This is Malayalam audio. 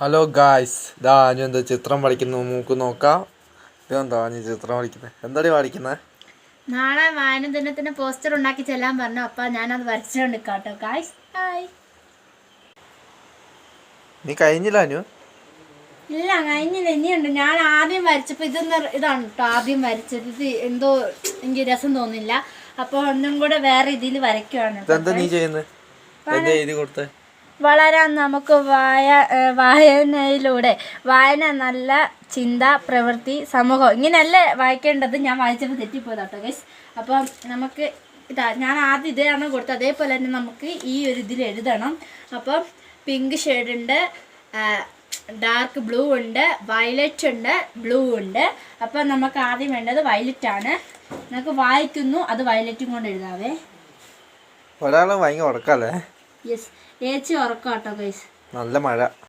ഹലോ ഗായ്സ്, ഇതാ ഞാൻ എന്താ ചിത്രം വരയ്ക്കുന്നു. മൂക്ക് നോക്കാം. ഇതെന്താ ഞാൻ ചിത്രം വരയ്ക്കുന്നത്? എന്താടി വരയ്ക്കുന്നത്? നാളെ വായന ദിനത്തിന് പോസ്റ്റർ ഉണ്ടാക്കി ചെല്ലാൻ പറഞ്ഞു. അപ്പം ഞാനത് വരച്ചുകൊണ്ട് കേട്ടോ ഗായ്സ്. ഹായ്. നീ കഴിഞ്ഞില്ല അനു? ഇല്ല, കഴിഞ്ഞില്ല, ഇനിയുണ്ട്. ഞാൻ ആദ്യം വരച്ചപ്പോൾ ഇതാണ് കേട്ടോ ആദ്യം വരച്ചത്. ഇത് എന്തോ എനിക്ക് രസം തോന്നില്ല. അപ്പോൾ ഒന്നും കൂടെ വേറെ ഇതിൽ വരയ്ക്കുവാണ്. എന്താ നീ ചെയ്യുന്നത്? എന്താ എഴുതി കൊടുത്തേ? വളരാൻ നമുക്ക് വായനയിലൂടെ വായന നല്ല ചിന്ത, പ്രവൃത്തി, സമൂഹം ഇങ്ങനെയല്ലേ വായിക്കേണ്ടത്. ഞാൻ വായിച്ചപ്പോൾ തെറ്റിപ്പോയതാട്ടോ ഗൈസ്. അപ്പം നമുക്ക് ഞാൻ ആദ്യം ഇതാണ് കൊടുത്തത്. അതേപോലെ തന്നെ നമുക്ക് ഈ ഒരു ഇതിൽ എഴുതണം. അപ്പം പിങ്ക് ഷെയ്ഡുണ്ട്, ഡാർക്ക് ബ്ലൂ ഉണ്ട്, വയലറ്റ് ഉണ്ട്, ബ്ലൂ ഉണ്ട്. അപ്പം നമുക്ക് ആദ്യം വേണ്ടത് വയലറ്റ് ആണ്. നമുക്ക് വായിക്കുന്നു, അത് വയലറ്റും കൊണ്ട് എഴുതാവേ. ഒരാളെ ഭയങ്കര ഉറക്കല്ലേ? യെസ്, ഏച്ചി ഉറക്കാം കേട്ടോ ഗൈസ്. നല്ല മഴ.